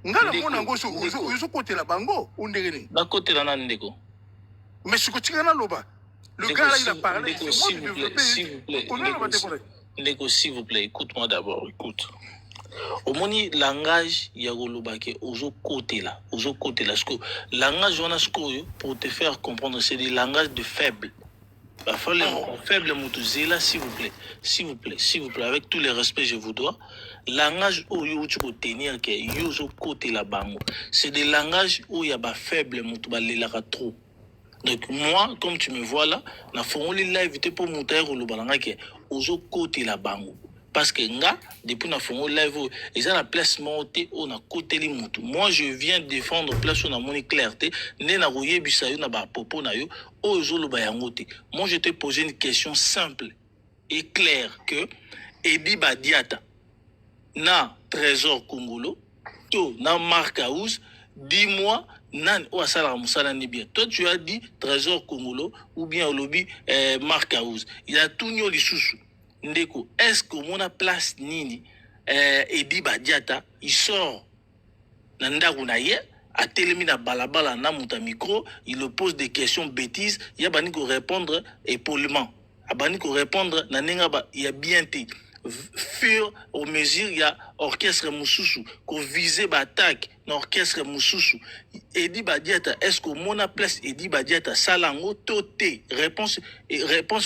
ngala mona ngoso uzo côté la bango ondegeni na côté la ndeko mais ce que tu as loba le gars là il a parlé s'il vous plaît écoute-moi d'abord écoute au moni langage ya golobake ozo côté là parce que langage on a pour te faire comprendre c'est des langages de faible. Faible Moutuzela, s'il vous plaît, avec tous les respects je vous dois, langage où you tenir que you côté la bango, c'est des langages où il y a ba faible Moutubala trop. Donc moi, comme tu me vois là, na fongoli live pour monter le balanga que ozo côté la bango. Parce que nga depuis na fongo live ils ont la place montée on a côté les mutu. Moi je viens défendre place on a mon clarté né na royer bisayo na ba popo na yo ozolo ba yangote. Moi je te poser une question simple et claire que Edi Badiata na Trésor Congolo to na Marc House dis-moi nan ou asala musala ni bien. Toi tu as dit Trésor Congolo ou bien au lobby Marc House. Il a tout nyo lisusu. Ndeko, est-ce que mon place nini Edi Badiata il sort nandaku na ye a telemi na balabala na muta micro il pose des questions bêtises il y a bani ko répondre épaulement a bani ko répondre na nenga ba il y a bien té fur au mesure il y a orchestre mususu ko viser ba attaque na orchestre mususu Edi Badiata est-ce que mon place Edi Badiata salango toté réponse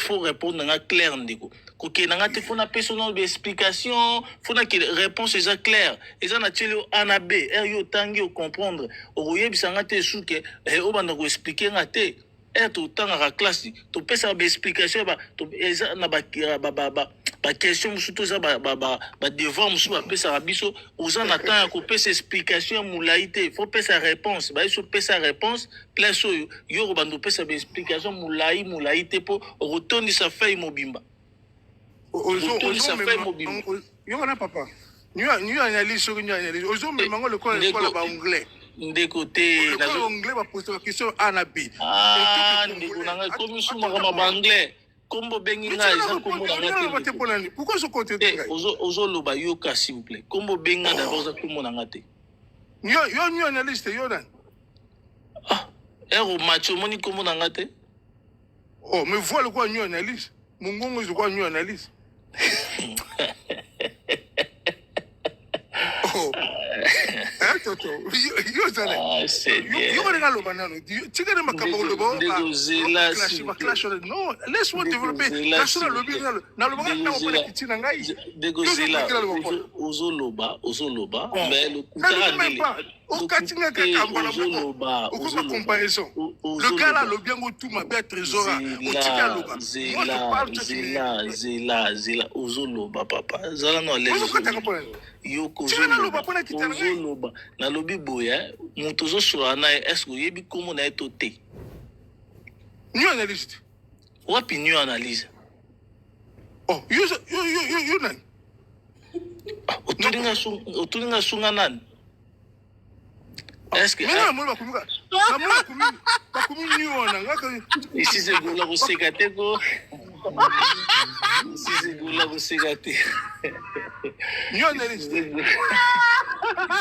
faut répondre na clair ndeko koke nanga te fona personnel d'explication fona que réponse est claire et ça na tchelo anabe yo tangi o comprendre o yebisanga te souke o banda ko expliquer ngate to tanga classe to pesa ba explication ba to eza na ba question musuto za ba devoir musu ba pesa biso oza na temps ko pesa explication mulaité faut pesa réponse ba iso pesa réponse place yo banda pesa ba explication mulaité po retourner sa feuille mobimba. Yo na papa. Ñu analyse ozo me mango le quoi ba anglais. Ndeko te na anglais ba poser la question anabi. Ndeko nanga comme suma ba anglais. Kombo bengi nga eza kombo nanga te. Pourquoi ce côté ozo loba yoka s'il vous plaît. Kombo benga d'abord za kombo nanga te. Yo analyste yo dan. Ero macho moni kombo nanga te. Oh mais voilà quoi ñu analyse. Mungongo je quoi ñu analyse. Oh. Toto. Yo zana. Yo nga loba nano. Tigere makabo lobo. Clash. Non, laisse-moi développer. National lobby na loba na opala kitina ngai. Degozela. Ozo loba, mais le kutangele. Okatinga kakambala moko. Okoma comparaison. Le gars là le bien go tout ma bête trésor. Otika loba. Zela. Ozo loba papa. Zala no les. Yoko zoloba na lobi boya muto zo soana est-ce que yebi komo na etote new analyst wapi new analyse oh you nan otulinga sunga nan est-ce que na mo ba kumika ba kumi new ona ngaka ici c'est gola ko sekate ko ici c'est gola ko sekate new analyst ici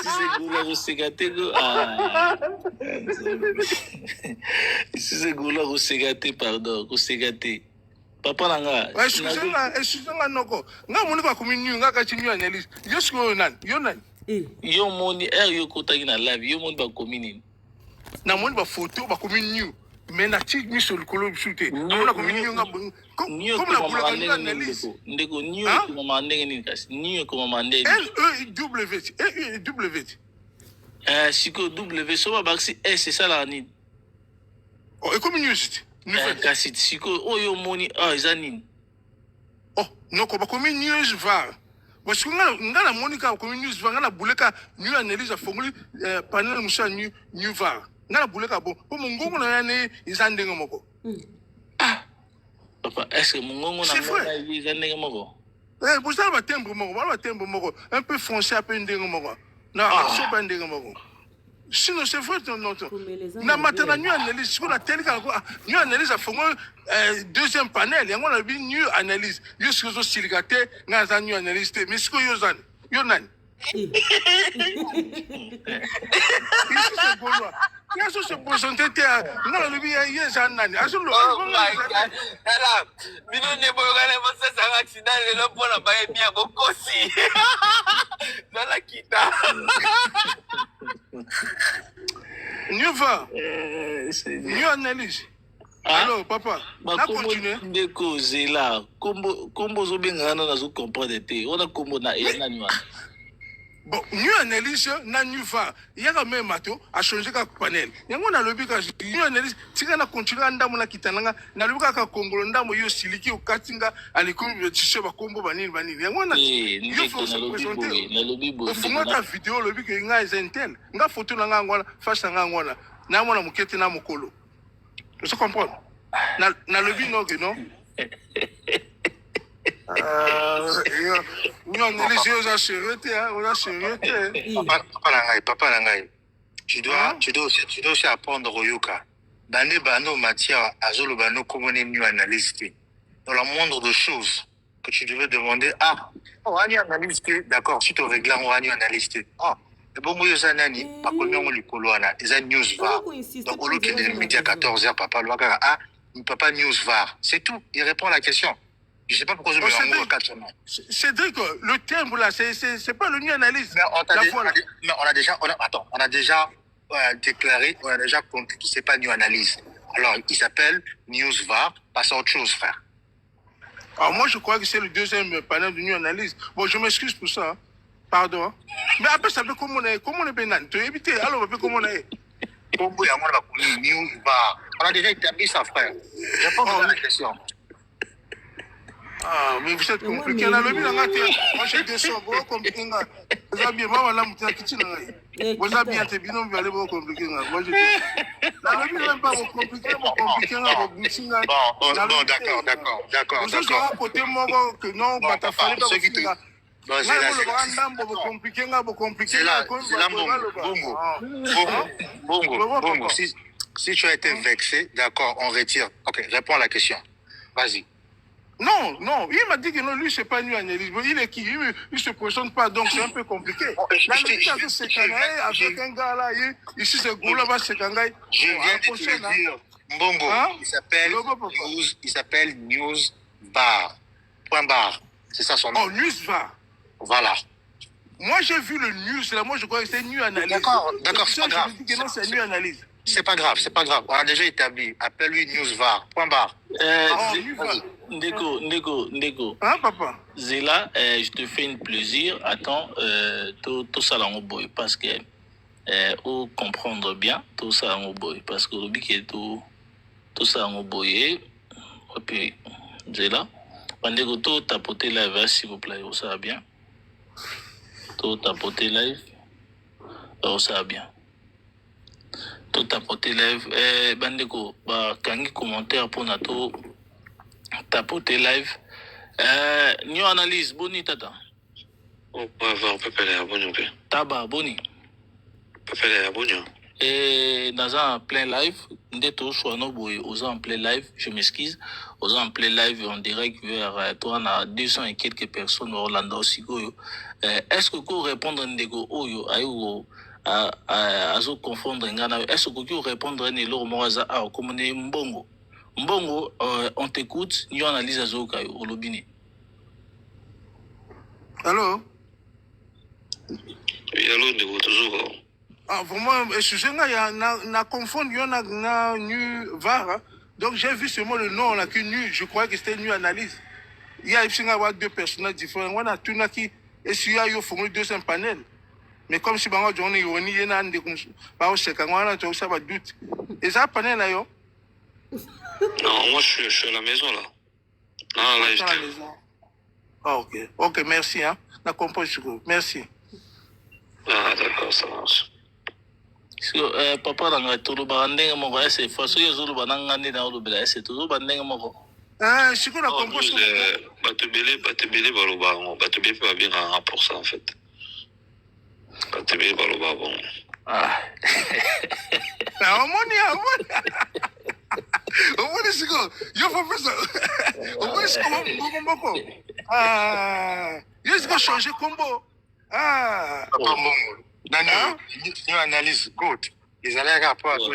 c'est gola ko sekate ko ici c'est gola ko sekate pardon ko sekate papa nanga excusez-moi noko nga moni ba kumi new ngaka chi new analyst yo nan yo moni yo kotaki na live yo moni ba komini na moni ba photo ba komi new mais na ti mi sur le colo shooté na komi new nga comme la boule analyse ndeko new ko mandenge ni kasi new ko mandenge W siko W so ba baxi c'est ça la ni oh et comme news kasi siko yo moni izanini oh non ko ba komi news va parce que ngala monika ko news va ngala buleka new analyse a formule panel musa new va ngala buleka bon po mungongo na yane izandenge moko papa est-ce que mungongo na izandenge moko pour ça ba tembre moko un peu foncé un peu ndenge moko na so ba ndenge moko sinon c'est vrai non na matana new analyse sur la télé quand new analyse a formule deuxième panel yango na bi new analyse yo sikozo siligate ngaza new analyse mais siko yo nan Ici, c'est Gaulois. Il y a ce pourcentage. Non, le bien, il y a un an. Oh my God. Alors, bino ne boyokana mosa sanga accident lelo pona baye bien bokosi. Nala kita. Mieux va. Mieux analyse. Alors, papa, on a continué. Ndeko zela kombo zo bengana na zo comprendre te. On a kombo na nani wana. Bon, mieux analyse na mieux va. Il y a quand même mato a changé ka panel. Yango na lobi ka mieux analyse tika na continuer ndamu na kitananga na lobi ka kongolo ndamu yo siliki o katinga alikombi tshise ba kombo banini. Yango na yo faut se présenter. Na lobi bo. Funga ta vidéo lobi ke nga ezentel. Nga photo na nga ngwana face na ngwana. Na mona mukete na mokolo. Tu comprends? Na lobi no que non. Non, les yeux ont sérieuxité, on a sérieuxté. Papa Langai, tu dois aussi apprendre au yoga. Dans les banaux matières, azolo bano comme on est mieux analysé. Dans la moindre de choses que tu devais demander, on va analyser, d'accord, si tu règles, on va analyser. Le bon mot, c'est nani, pas qu'on ait le coloana, les news var. Donc, au lieu qu'il y ait midi à 14h, papa, le papa news var. C'est tout, il répond à la question. Je ne sais pas pourquoi je me rends compte à 4 semaines. Cédric, le timbre là, c'est pas le mieux analyse. Mais on a déjà déclaré, on a déjà compris qu'il ne pas new analyse. Alors, il s'appelle news var, passe à autre chose, frère. Alors, moi, je crois que c'est le deuxième panel de new analyse. Bon, je m'excuse pour ça. Hein. Pardon. Mais après, ça fait comment on est bénin. Tu as évité, alors on fait comment on est. News var. On a déjà établi ça, frère. Je réponds à la question. Mais vous êtes compliqué. Là, le but, moi, j'ai des choses beaucoup compliquées. Vous avez bien, moi, là, vous êtes kitchen. Vous avez bien, c'est bien, vous allez beaucoup compliqué. Moi, j'ai des choses. Là, le but, n'est pas beaucoup compliqué. Bon, d'accord. Vous êtes à côté, moi, que non, bah, t'as fallu pas compliqué. Non, c'est là. Bongo. Si tu as été vexé, d'accord, on retire. Ok, réponds à la question. Vas-y. Non, il m'a dit que non, lui, c'est pas nu analyse. Il est qui? Il se présente pas, donc c'est un peu compliqué. Avec un gars là, ici c'est Goula, c'est Kangai. Je viens de te le dire. Mbongo, il s'appelle News Bar. Point barre. C'est ça son nom. Oh, News Bar. Voilà. Moi, j'ai vu le news là, moi je crois que c'est nu analyse. D'accord, c'est pas grave. Je dis que non, c'est nu analyse. C'est pas grave. On a déjà établi. Appelle-lui News Var. Point barre. Ndeko. Hein, papa? Zela, je te fais un plaisir. Attends, tout ça là, boy, parce que ou comprendre bien tout ça en boy, parce que le but est tout ça en boy. Et puis, Zela, Ndeko, tout tapoter live, s'il vous plaît, ça va bien. Tout tapoter live, ça va bien. Tout tapoter live, Bandeko, kangi commentaire pour nato tapoter live. New analyse, boni tata. On peut avoir pépélé à boni, ok. Taba, boni. Pépélé à boni. Et dans un plein live, ndeto soit no boy, aux en plein live, je m'excuse, aux en plein live en direct vers toi, on a 200 et quelques personnes au Orlando aussi. Est-ce que vous répondre ndeko oyo ayo à se confondre ngana? Est-ce que vous répondre ne lo moza a comme ne mbongo on t'écoute, nous analyse à zoka au lobini. Allô? Oui, allô, ndeko toujours. Vraiment, excusez-moi, il y a confondu, il y a nu var. Donc j'ai vu seulement le nom là qui nu, je croyais que c'était nu analyse. Il y a deux personnages différents. On a tout qui et si il y a eu deuxième panel. Mais comme si on est ironie, il y a un des ça va doute. Et ça panel là yo? Non, moi je suis à la maison là. Ah là, à la maison. Ah ok, merci hein. La compose, merci. Ah d'accord, ça marche. Papa dans tout bandeng mo ko c'est façon yo zulu bananga ni na olubela c'est tout bandeng mo ko. Je connais la compose. Batubele baloba, batubele pas bien à 1% en fait. Batubele baloba bon. Ah. Omoni siko, yo professeur. Omoni siko mboko. Yo siko changer combo. Ah, Papa Mbongo. Dans une analyse courte, ils allaient rapport pour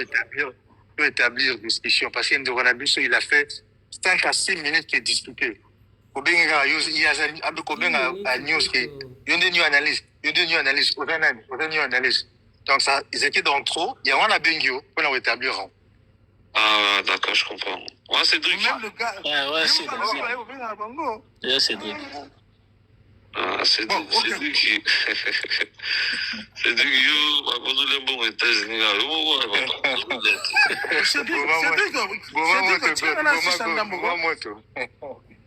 établir discussion. Parce qu'il il a fait 5 à 6 minutes qu'il discutait. Il y a une news qui il y a une analyse. Il y a une analyse. Donc, ça, ils étaient dans trop. Il y a un abengio pour établir. Ah, d'accord, je comprends. Ouais, c'est Druck. même le gars. Ouais, c'est Druck. Ouais, c'est Druck. Ah, c'est Druck qui. C'est Druck, yo, ma bonne le bon États-Unis, là.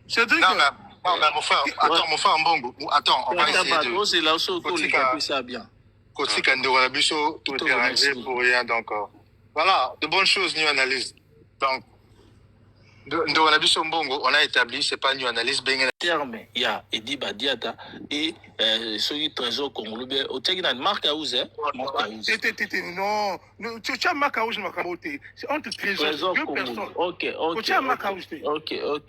C'est Druck. Non, mais mon frère, attends, mon frère Mbongo. Attends, on va essayer de. C'est là où on ça bien. Côté Kandora Bisso, tout est arrangé pour rien, donc. Voilà, de bonnes choses, nous analyse. Donc, Ndora Bisso Mbongo, on a établi, c'est pas une analyse, bien. Terme, il y a Edi Badiata et celui Trésor Congolais. Au Tchèque, il y a une marque à Ouzé. Non, tu as marque à Ouzé, c'est entre Trésor, deux personnes. Ok,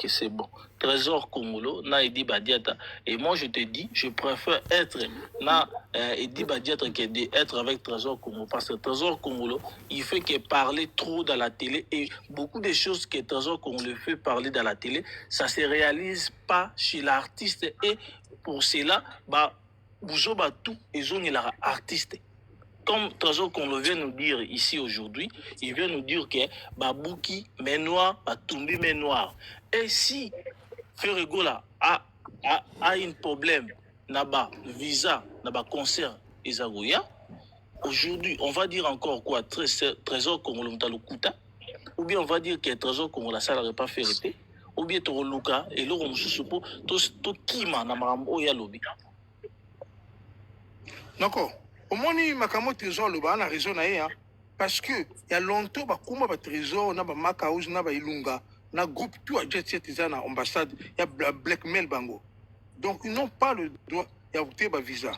c'est bon. Trésor Congolais, na Edi Badiata. Et moi, je te dis, je préfère être na Edi Badiata que d'être avec Trésor Congolais. Parce que Trésor Congolais, il fait que parler trop dans la télé et beaucoup de choses que Trésor Congolais fait parler dans la télé, ça se réalise pas chez l'artiste et pour cela, tout ils ont l'artiste. Comme Trésor qu'on le vient nous dire ici aujourd'hui, il vient nous dire que Bouki, mais noir, Batumbi, mais noir. Et si Ferregola a un problème, n'a pas visa, n'a pas concert, Isagoya, aujourd'hui, on va dire encore quoi, Trésor qu'on le Kuta, ou bien on va dire que Trésor qu'on la salle n'aurait pas fait répéter. Ou bien tu as et l'eau to kima na marambo ya lobby. D'accord. Au moins, il m'a trésor le bas, on a raison parce que il y a longtemps, bah trésor, na ba makaouz, na ba ilunga, na groupe tout a jet set na ambassade, il y a blackmail bango. Donc ils n'ont pas le droit, il y a voté ba visa.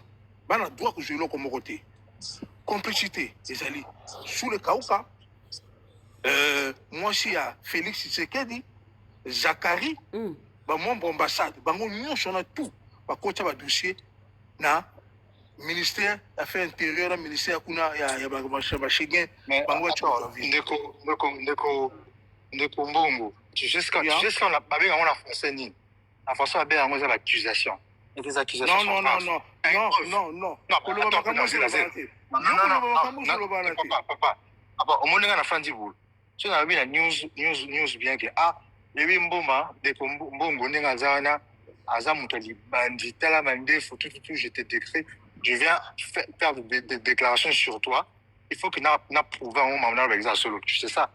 Bah na droit que je l'ai comme côté. Complicité, les alliés. Sous le Kauka, moi aussi il y a Félix Tshisekedi. Zakari, membre ambassade, nous sommes tout, côté de dossier, na ministère affaires intérieures, ministère kuna ya Ndeko Mbongo, tu sais ce qu'on a parlé en français ni. En français, on a l'accusation. Et les accusations sont fausses. Non. Papa. Au moins, on a fait un si on a mis la news bien que Lewi Mboma, Ndeko Mbongo, Nengazana, Azamutali, Bandi, Talamande, faut tout, je t'ai décrit. Je viens faire des déclarations sur toi. Il faut que nous prouvions un moment avec ça solo. Tu sais ça?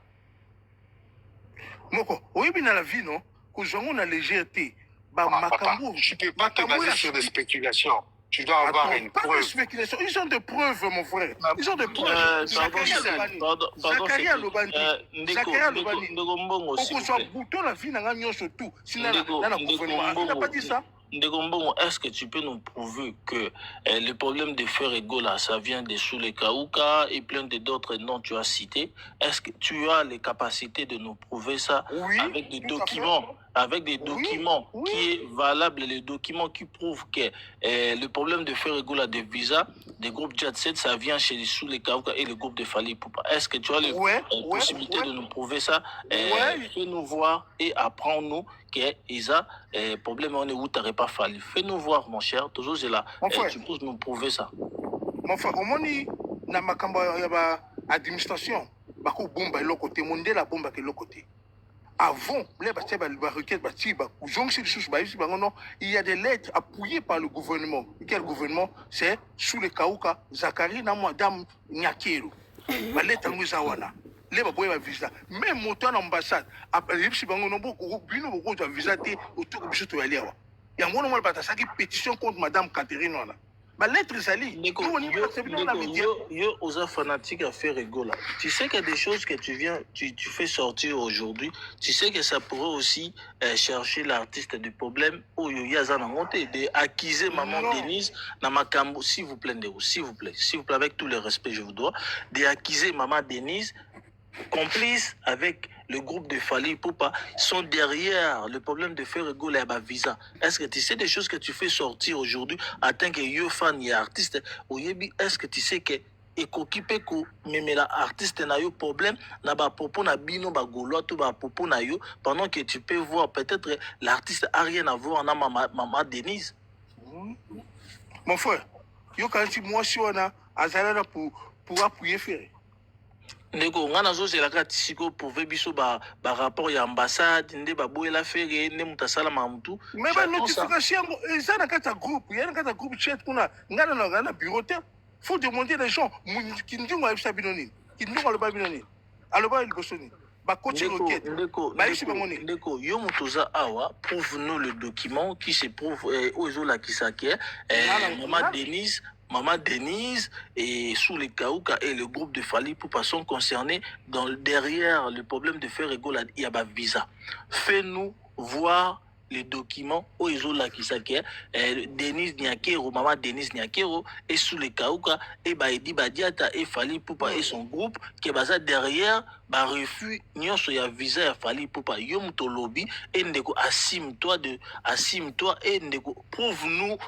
Moko, oui, bien dans la vie, non? Que j'en ai la légèreté. Tu ne peux pas te baser sur des spéculations. Tu dois avoir une preuve. Pas de spéculation. Ils ont des preuves, mon frère. Ils ont des preuves. Zakaria Lobani. Zakaria Lobani. On soit bouton la vie dans la surtout. Sinon, dans le gouvernement. Tu n'as pas dit ça? Ndegombo, est-ce que tu peux nous prouver que le problème de Ferrego là, ça vient de sous les Kauka et plein d'autres noms que tu as cités? Est-ce que tu as les capacités de nous prouver ça avec des documents? Avec des documents qui est valable, les documents qui prouvent que le problème de Ferrego là, de visa, des groupes Jet Set, ça vient chez sous les Kauka et le groupe de Fali Poupa. Est-ce que tu as les possibilités de nous prouver ça? Fais-nous voir et apprends-nous qu'ils ont problème on est où t'aurais pas fallu. Fais-nous voir, mon cher. Toujours c'est là. Tu peux nous prouver ça. Mon frère, au moins, na makamba ya administration, bako bomba l'autre côté, monde la bomba que l'autre côté. Avant, il y a des lettres appuyées par le gouvernement. Quel gouvernement? C'est sous le Kauka, Zakari, Madame Nyakero. La lettre en Mouzawana. Les babois visa. Même mon temps ambassade, après les petits bangonos, beaucoup de visa autour de Bissot Yaléwa. Il y a un moment où il pétition contre Madame Catherine. Ma lettre Zali. Yo, aux fanatiques à faire rigoler. Tu sais qu'il y a des choses que tu fais sortir aujourd'hui. Tu sais que ça pourrait aussi chercher l'artiste du problème. Oh, yo, y a ça de accuser maman Denise, Namakambo, s'il vous plaît, avec tout le respect, je vous dois, d'accuser maman Denise, complice avec le groupe de Fally Ipupa sont derrière le problème de faire égo la visa. Est-ce que tu sais des choses que tu fais sortir aujourd'hui en tant que yo fan et artiste? Est-ce que tu sais que ekokipe ko memela artiste na yo problème na ba popo na bino ba golo to ba popo na yo pendant que tu peux voir peut-être l'artiste a rien à voir na maman Denise. Mon frère, yo quand moi si on a azala pour appuyer faire. Ndeko ngana zo zela ka tisiko pour biso ba rapport ya ambassade nde ba boyela fere ne mutasala mamutu. Mais ba notification ça na kata groupe, ya na kata groupe chat kuna ngana na bureau te. Faut demander les gens qui nous ont fait binoni, qui nous ont fait binoni. Alors ba il bosoni. Ba coach roquette. Ndeko yo mutoza awa prouve-nous le document qui se prouve ozola kisake Maman Denise et sous les Kaouka et le groupe de Fally Ipupa sont concernés derrière le problème de faire égo la yaba visa. Fais-nous voir les documents où ils ont la kisake Denise Niakero, Maman Denise Niakero et sous les Kaouka et Baedi Badiata et Fally Ipupa et son groupe qui est basé derrière ba refus nyonso ya visa ya Fally Ipupa yo muto lobby et ndeko assume-toi et ndeko prouve-nous.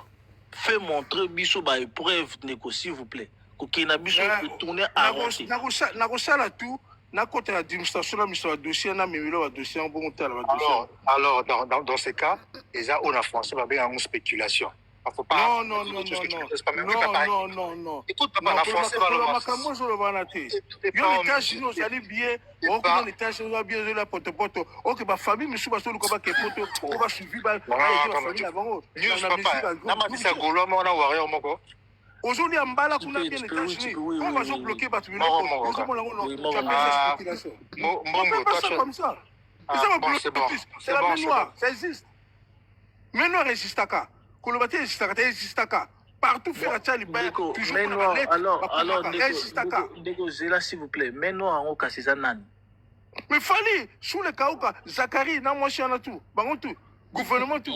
Fais montrer biso ba épreuve négo s'il vous plaît. Kokena biso retourner à Rwanda. Nakosala tout, na côté l'administration la mission dossier na memelo dossier en bon temps la dossier. Alors dans ces cas, les a on a français va bien en spéculation. Faut pas non. Écoute papa la français va le voir. Yo les tâches nous allez bien, on connaît les tâches nous bien la poto. OK ba famille monsieur ba solo ko ba ke poto, on va suivre ba famille avant. News papa, na ma disa golo mo na warrior moko. Aujourd'hui ambala kuna bien les tâches. On va se bloquer ba tu veux non. Comme ça. C'est la main noire, ça existe. Mais noir existe à Kolobati existe à partout faire à Tchali toujours alors Ndeko Zela s'il vous plaît mais noir en oka c'est nan mais Fally sous le Kaouka Zakari na moi chana tout bango tout gouvernement tout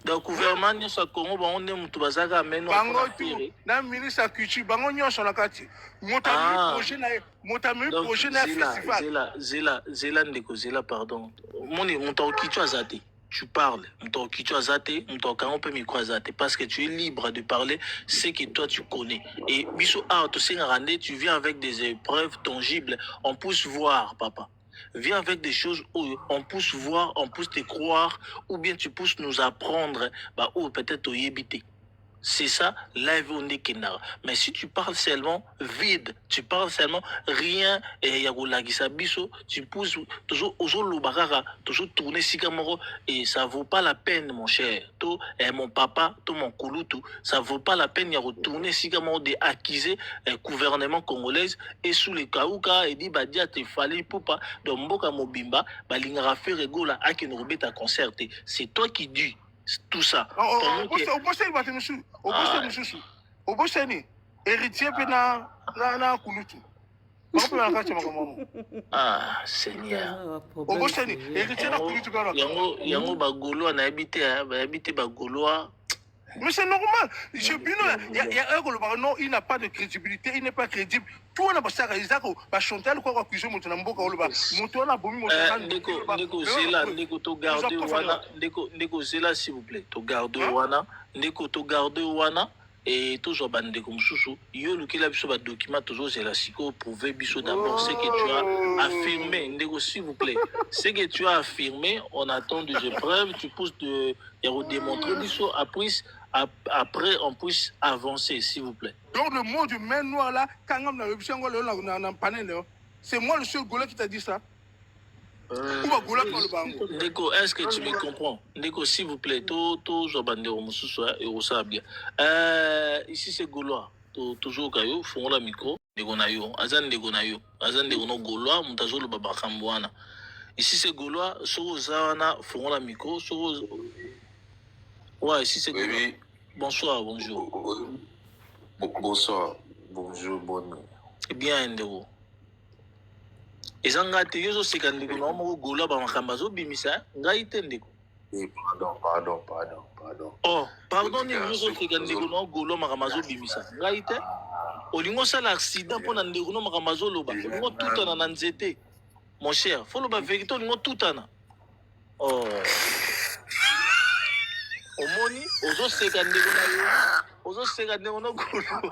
donc gouvernement ni sa Congo bango ne mutu bazaka mais noir bango tout na ministre à culture bango nyonso na kati motami projet na festival Zela Ndeko Zela pardon moni monta kitu azate. Tu parles, parce que tu es libre de parler ce que toi tu connais. Et biso tu viens avec des épreuves tangibles, on peut voir, papa. Viens avec des choses où on peut voir, on peut te croire, ou bien tu peux nous apprendre, ou peut-être au yébité. C'est ça, live on est kenara. Mais si tu parles seulement vide, tu parles seulement rien, et yagolagisa biso, tu pousses toujours au barara, toujours tourner sikamoro, et ça vaut pas la peine, mon cher. Tout, mon papa, tout mon kouloutou, ça vaut pas la peine, y a retourner sikamoro de acquiser gouvernement congolais, et sous les kaouka, et dit, badia te Fally Ipupa, donc mboka mobimba, balingara fait regola, a qui nous rebête à concerter. C'est toi qui dis. Tout ça. Au Bosseni, héritier na Kulutu. Ah, Seigneur. Au Bosseni, héritier na Kulutu. Yango bagolo na habité bagolo. Mais c'est normal. Il n'a pas de crédibilité, il n'est pas crédible. Tout le monde va chanter le corps accusé mon tamboka ou le bas. Mon tour n'a pas mis mon Ndeko to garde wana, Ndeko Zela s'il vous plaît. To garde wana, Ndeko to garde wana. Et toujours bandé comme sous yo le qui la biso ba document toujours c'est la siko prouver biso d'abord ce que tu as affirmé Ndeko s'il vous plaît ce que tu as affirmé on attend des épreuves tu pousses de démontrer biso après on puisse avancer s'il vous plaît. Donc le mot du main noir là quand on a c'est moi le seul golo qui t'a dit ça. Ndeko, est-ce que tu me comprends? Ndeko, s'il vous plaît, tout Jobande et bien. Ici c'est Gaulois. Toujours Kayo, font la micro, Negonayo, Azan Negonayo, Azan Negono Gaulois, Montazolo Babakambouana. Ici c'est Gaulois, Sorozana, font la micro, ouais, ici c'est Gaulois. Bonsoir, bonjour. Bonsoir, bonjour, bonne nuit. Eh bien, Ndeko. Ezanga te yozo sekandiko na mo gola ba makambazo bimisa ngai te ndeko. Pardon. Oh, pardon ni yozo sekandiko na gola makambazo bimisa ngai te. Olingo sala accident pona ndeko na makambazo loba. Olingo tuta na nzete. mon cher faut le vérité olingo tutana oh omoni ozoseka ndeko na yo ozoseka ndeko nokolo